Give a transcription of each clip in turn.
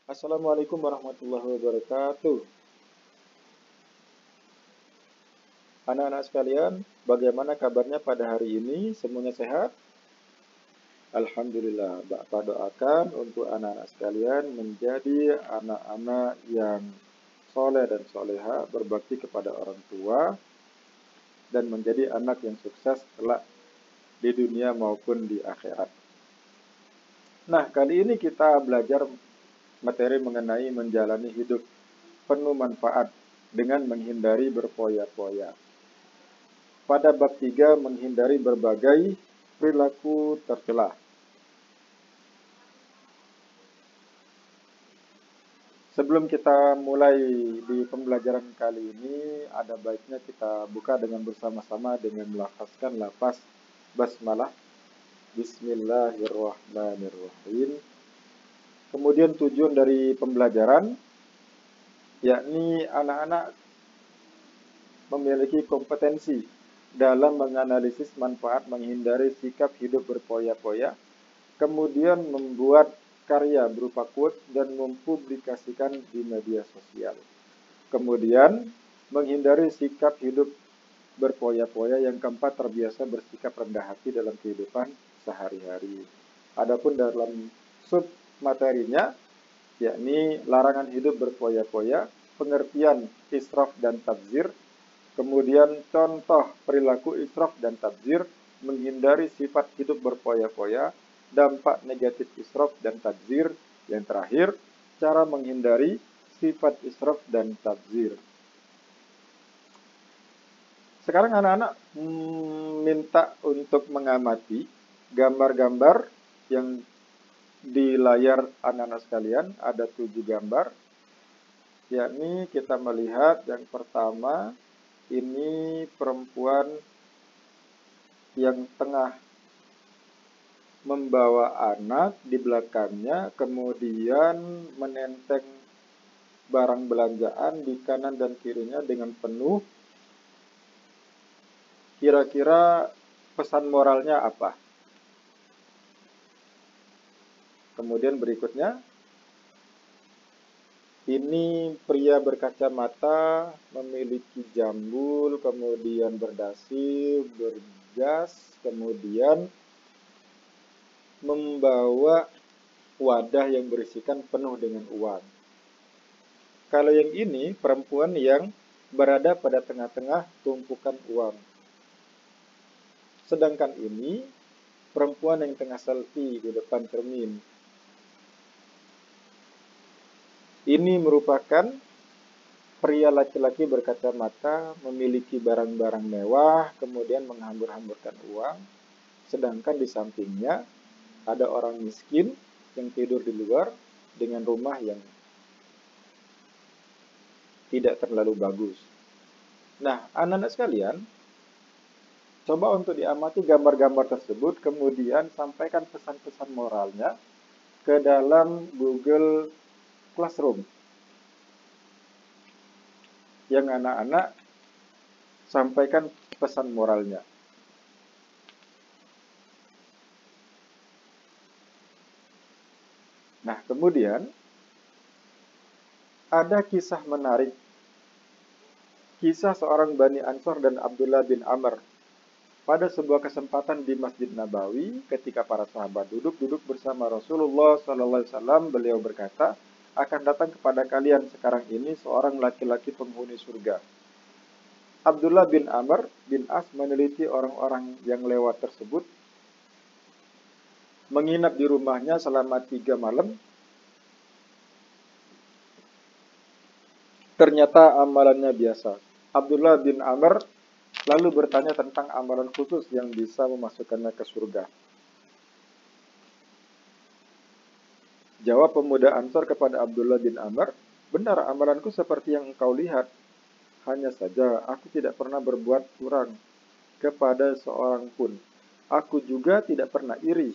Assalamualaikum warahmatullahi wabarakatuh. Anak-anak sekalian, bagaimana kabarnya pada hari ini? Semuanya sehat? Alhamdulillah. Bapak doakan untuk anak-anak sekalian menjadi anak-anak yang soleh dan soleha, berbakti kepada orang tua, dan menjadi anak yang sukses kelak di dunia maupun di akhirat. Nah, kali ini kita belajar materi mengenai menjalani hidup penuh manfaat dengan menghindari berpoya-poya. Pada bab 3 menghindari berbagai perilaku tercela. Sebelum kita mulai di pembelajaran kali ini, ada baiknya kita buka dengan bersama-sama dengan melafazkan lafaz basmalah. Bismillahirrahmanirrahim. Kemudian tujuan dari pembelajaran, yakni anak-anak memiliki kompetensi dalam menganalisis manfaat menghindari sikap hidup berpoya-poya, kemudian membuat karya berupa quote dan mempublikasikan di media sosial. Kemudian menghindari sikap hidup berpoya-poya. Yang keempat, terbiasa bersikap rendah hati dalam kehidupan sehari-hari. Adapun dalam sub materinya, yakni larangan hidup berpoya-poya, pengertian israf dan tabzir, kemudian contoh perilaku israf dan tabzir, menghindari sifat hidup berpoya-poya, dampak negatif israf dan tabzir, yang terakhir, cara menghindari sifat israf dan tabzir. Sekarang anak-anak minta untuk mengamati gambar-gambar yang di layar anak-anak sekalian. Ada 7 gambar, yakni kita melihat yang pertama, ini perempuan yang tengah membawa anak di belakangnya, kemudian menenteng barang belanjaan di kanan dan kirinya dengan penuh. Kira-kira pesan moralnya apa? Kemudian berikutnya, ini pria berkacamata, memiliki jambul, kemudian berdasi, berjas, kemudian membawa wadah yang berisikan penuh dengan uang. Kalau yang ini, perempuan yang berada pada tengah-tengah tumpukan uang. Sedangkan ini, perempuan yang tengah selfie di depan cermin. Ini merupakan pria laki-laki berkacamata, memiliki barang-barang mewah, kemudian menghambur-hamburkan uang. Sedangkan di sampingnya ada orang miskin yang tidur di luar dengan rumah yang tidak terlalu bagus. Nah, anak-anak sekalian, coba untuk diamati gambar-gambar tersebut, kemudian sampaikan pesan-pesan moralnya ke dalam Google Classroom. Yang anak-anak sampaikan pesan moralnya. Nah, kemudian ada kisah menarik. Kisah seorang Bani Ansor dan Abdullah bin Amr. Pada sebuah kesempatan di Masjid Nabawi, ketika para sahabat duduk bersama Rasulullah SAW, beliau berkata, akan datang kepada kalian sekarang ini seorang laki-laki penghuni surga. Abdullah bin Amr bin As meneliti orang-orang yang lewat tersebut, menginap di rumahnya selama 3 malam. Ternyata amalannya biasa. Abdullah bin Amr lalu bertanya tentang amalan khusus yang bisa memasukkannya ke surga. Jawab pemuda Ansor kepada Abdullah bin Amr, benar amalanku seperti yang engkau lihat. Hanya saja aku tidak pernah berbuat curang kepada seorang pun. Aku juga tidak pernah iri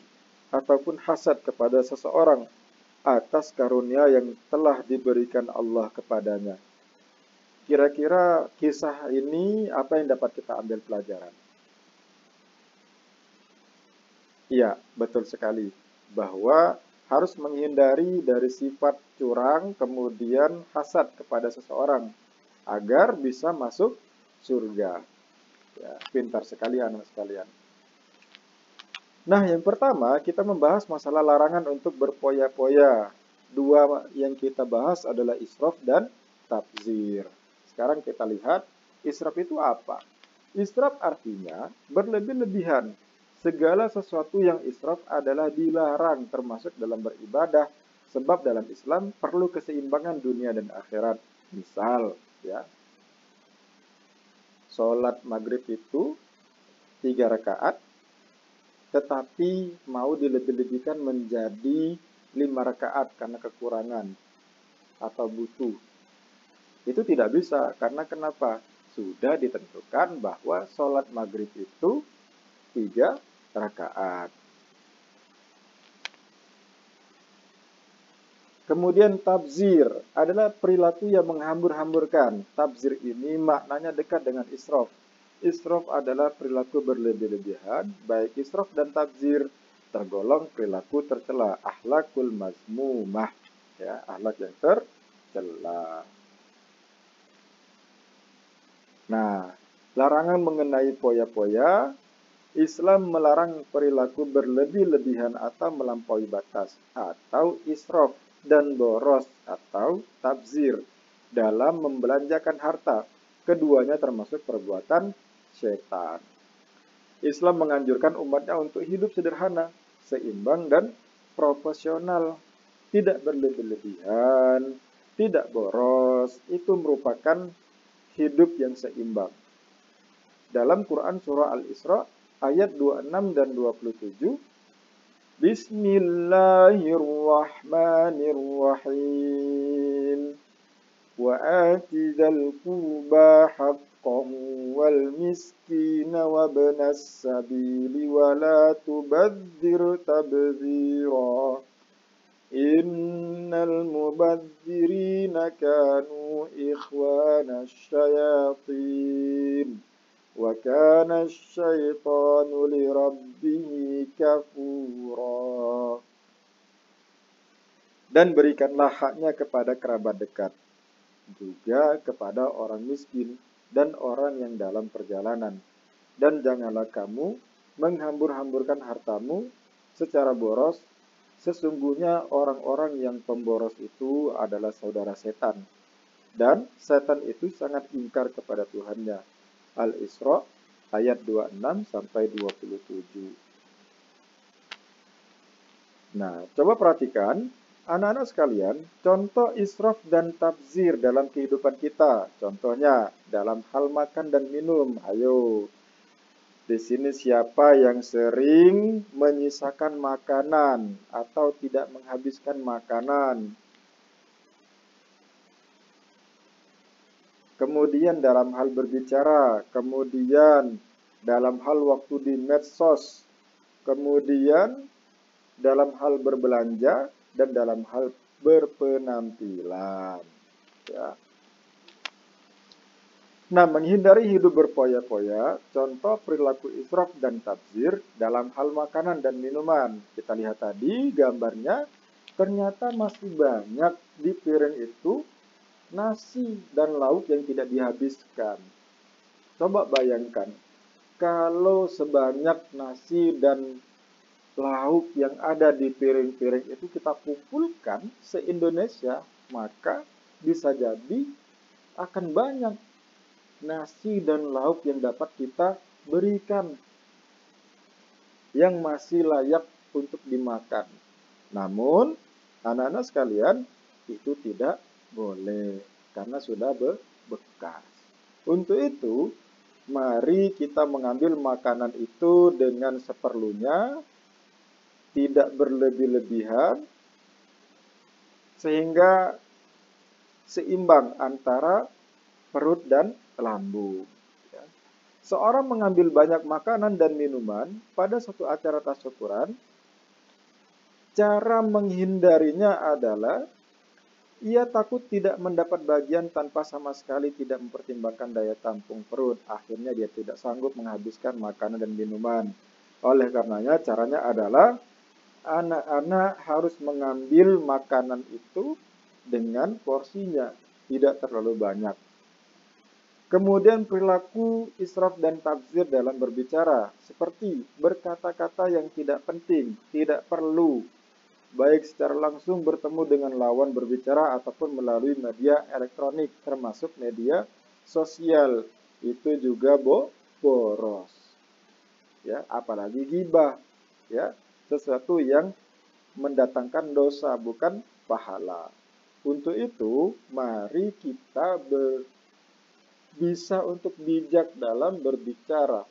ataupun hasad kepada seseorang atas karunia yang telah diberikan Allah kepadanya. Kira-kira kisah ini apa yang dapat kita ambil pelajaran? Iya, betul sekali. Bahwa harus menghindari dari sifat curang, kemudian hasad kepada seseorang, agar bisa masuk surga. Ya, pintar sekali anak sekalian. Nah, yang pertama kita membahas masalah larangan untuk berpoya-poya. Dua yang kita bahas adalah israf dan tabzir. Sekarang kita lihat israf itu apa? Israf artinya berlebih-lebihan. Segala sesuatu yang israf adalah dilarang termasuk dalam beribadah. Sebab dalam Islam perlu keseimbangan dunia dan akhirat. Misal, ya, sholat maghrib itu 3 rakaat, tetapi mau dilebih-lebihkan menjadi 5 rakaat karena kekurangan atau butuh. Itu tidak bisa, karena kenapa? Sudah ditentukan bahwa sholat maghrib itu 3 rakaat. Kemudian tabzir adalah perilaku yang menghambur-hamburkan. Tabzir ini maknanya dekat dengan israf. Israf adalah perilaku berlebih-lebihan, baik israf dan tabzir tergolong perilaku tercela, akhlakul mazmumah, ya, akhlak yang tercela. Nah, larangan mengenai poya-poya, Islam melarang perilaku berlebih-lebihan atau melampaui batas, atau israf dan boros atau tabzir dalam membelanjakan harta. Keduanya termasuk perbuatan syaitan. Islam menganjurkan umatnya untuk hidup sederhana, seimbang dan proporsional, tidak berlebih-lebihan, tidak boros. Itu merupakan hidup yang seimbang. Dalam Quran surah Al-Isra ayat 26 dan 27, Bismillahirrahmanirrahim. Wa ati dzal qurba haqqahu wal miskina wa ibnas sabili wa la tubadzir tabdzira. Innal mubadzirina kanu ikhwana syayatin. Wa kana asyaitanu lirabbihi kafura. Dan berikanlah haknya kepada kerabat dekat, juga kepada orang miskin dan orang yang dalam perjalanan. Dan janganlah kamu menghambur-hamburkan hartamu secara boros. Sesungguhnya orang-orang yang pemboros itu adalah saudara setan. Dan setan itu sangat ingkar kepada Tuhannya. Al-Isra ayat 26 sampai 27. Nah, coba perhatikan anak-anak sekalian, contoh israf dan tabzir dalam kehidupan kita. Contohnya dalam hal makan dan minum. Ayo, di sini siapa yang sering menyisakan makanan atau tidak menghabiskan makanan? Kemudian dalam hal berbicara, kemudian dalam hal waktu di medsos, kemudian dalam hal berbelanja, dan dalam hal berpenampilan. Ya. Nah, menghindari hidup berpoya-poya, contoh perilaku israf dan tabzir dalam hal makanan dan minuman. Kita lihat tadi gambarnya, ternyata masih banyak di piring itu nasi dan lauk yang tidak dihabiskan. Coba bayangkan, kalau sebanyak nasi dan lauk yang ada di piring-piring itu kita kumpulkan se-Indonesia, maka bisa jadi akan banyak nasi dan lauk yang dapat kita berikan yang masih layak untuk dimakan. Namun, anak-anak sekalian, itu tidak boleh karena sudah bekas. Untuk itu, mari kita mengambil makanan itu dengan seperlunya, tidak berlebih-lebihan, sehingga seimbang antara perut dan lambung. Seorang mengambil banyak makanan dan minuman pada suatu acara tasyukuran, cara menghindarinya adalah ia takut tidak mendapat bagian tanpa sama sekali tidak mempertimbangkan daya tampung perut. Akhirnya dia tidak sanggup menghabiskan makanan dan minuman. Oleh karenanya caranya adalah anak-anak harus mengambil makanan itu dengan porsinya, tidak terlalu banyak. Kemudian perilaku israf dan tabdzir dalam berbicara, seperti berkata-kata yang tidak penting, tidak perlu, baik secara langsung bertemu dengan lawan berbicara ataupun melalui media elektronik, termasuk media sosial. Itu juga boros. Ya, apalagi ghibah, ya, sesuatu yang mendatangkan dosa, bukan pahala. Untuk itu, mari kita bisa untuk bijak dalam berbicara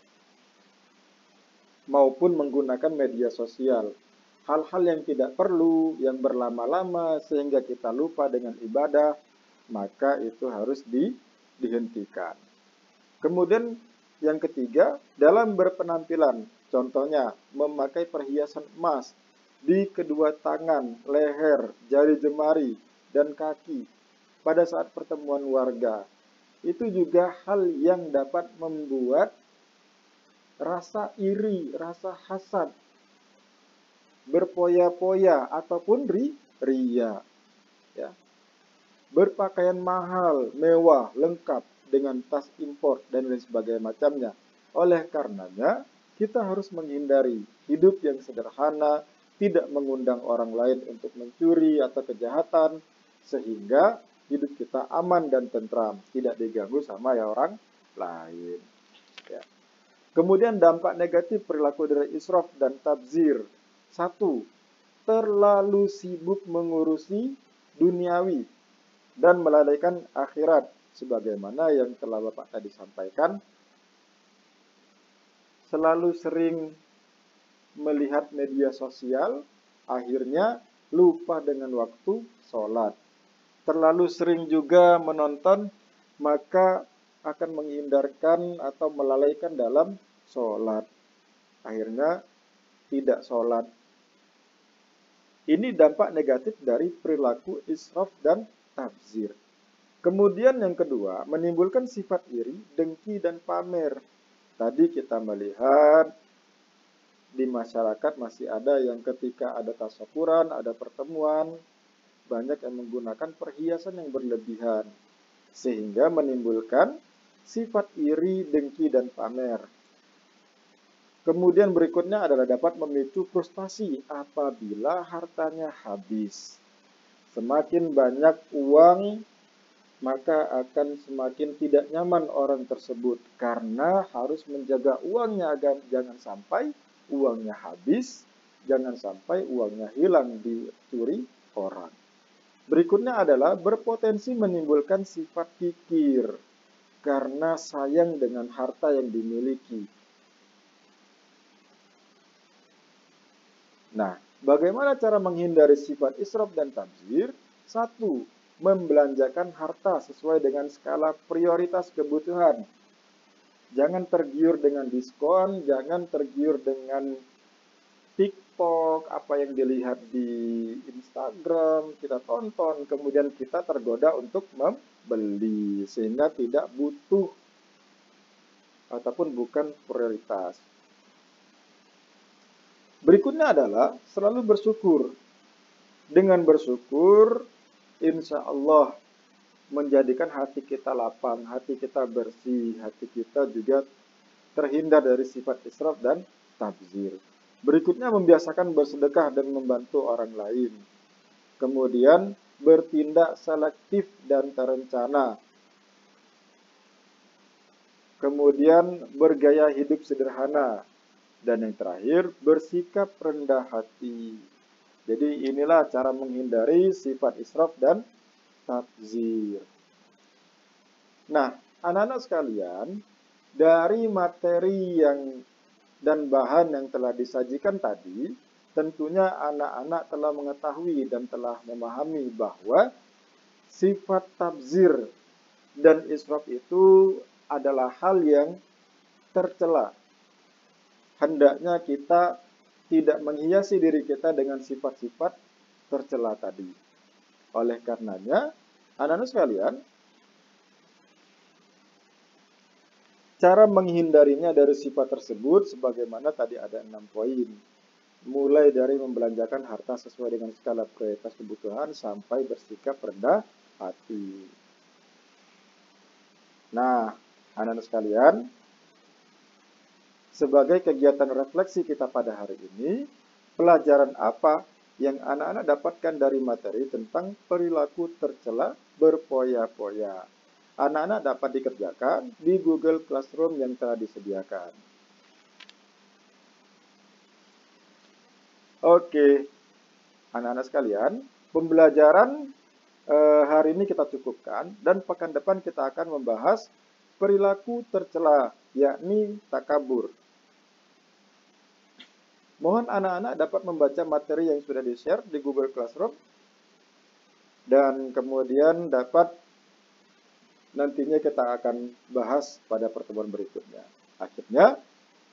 maupun menggunakan media sosial. Hal-hal yang tidak perlu, yang berlama-lama sehingga kita lupa dengan ibadah, maka itu harus dihentikan. Kemudian yang ketiga, dalam berpenampilan, contohnya memakai perhiasan emas di kedua tangan, leher, jari jemari, dan kaki pada saat pertemuan warga. Itu juga hal yang dapat membuat rasa iri, rasa hasad, berpoya-poya ataupun ria. Ya. Berpakaian mahal, mewah, lengkap dengan tas impor dan lain sebagainya macamnya. Oleh karenanya, kita harus menghindari hidup yang sederhana, tidak mengundang orang lain untuk mencuri atau kejahatan, sehingga hidup kita aman dan tentram, tidak diganggu sama orang lain. Ya. Kemudian dampak negatif perilaku dari israf dan tabzir. 1. Terlalu sibuk mengurusi duniawi dan melalaikan akhirat. Sebagaimana yang telah Bapak tadi sampaikan, selalu sering melihat media sosial, akhirnya lupa dengan waktu sholat. Terlalu sering juga menonton, maka akan menghindarkan atau melalaikan dalam sholat. Akhirnya tidak sholat. Ini dampak negatif dari perilaku israf dan tabzir. Kemudian yang kedua, menimbulkan sifat iri, dengki, dan pamer. Tadi kita melihat di masyarakat masih ada yang ketika ada tasyakuran, ada pertemuan, banyak yang menggunakan perhiasan yang berlebihan, sehingga menimbulkan sifat iri, dengki, dan pamer. Kemudian berikutnya adalah dapat memicu frustasi apabila hartanya habis. Semakin banyak uang, maka akan semakin tidak nyaman orang tersebut karena harus menjaga uangnya agar jangan sampai uangnya habis, jangan sampai uangnya hilang dicuri orang. Berikutnya adalah berpotensi menimbulkan sifat kikir karena sayang dengan harta yang dimiliki. Nah, bagaimana cara menghindari sifat israf dan tabzir? 1. Membelanjakan harta sesuai dengan skala prioritas kebutuhan. Jangan tergiur dengan diskon, jangan tergiur dengan TikTok, apa yang dilihat di Instagram, kita tonton, kemudian kita tergoda untuk membeli, sehingga tidak butuh ataupun bukan prioritas. Berikutnya adalah selalu bersyukur. Dengan bersyukur, insya Allah menjadikan hati kita lapang, hati kita bersih, hati kita juga terhindar dari sifat israf dan tabzir. Berikutnya membiasakan bersedekah dan membantu orang lain. Kemudian bertindak selektif dan terencana. Kemudian bergaya hidup sederhana. Dan yang terakhir, bersikap rendah hati. Jadi inilah cara menghindari sifat israf dan tabzir. Nah, anak-anak sekalian, dari materi dan bahan yang telah disajikan tadi, tentunya anak-anak telah mengetahui dan telah memahami bahwa sifat tabzir dan israf itu adalah hal yang tercela. Hendaknya kita tidak menghiasi diri kita dengan sifat-sifat tercela tadi. Oleh karenanya, anak-anak sekalian, cara menghindarinya dari sifat tersebut sebagaimana tadi ada 6 poin. mulai dari membelanjakan harta sesuai dengan skala prioritas kebutuhan sampai bersikap rendah hati. Nah, anak-anak sekalian, sebagai kegiatan refleksi kita pada hari ini, pelajaran apa yang anak-anak dapatkan dari materi tentang perilaku tercela berpoya-poya? Anak-anak dapat dikerjakan di Google Classroom yang telah disediakan. Oke, anak-anak sekalian, pembelajaran hari ini kita cukupkan dan pekan depan kita akan membahas perilaku tercela, yakni takabur. Mohon anak-anak dapat membaca materi yang sudah di-share di Google Classroom dan kemudian dapat nantinya kita akan bahas pada pertemuan berikutnya. Akhirnya,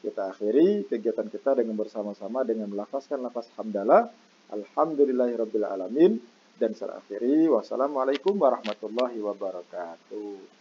kita akhiri kegiatan kita dengan bersama-sama dengan melafazkan lafaz hamdalah, alhamdulillahirabbil alamin, dan saya akhiri wassalamualaikum warahmatullahi wabarakatuh.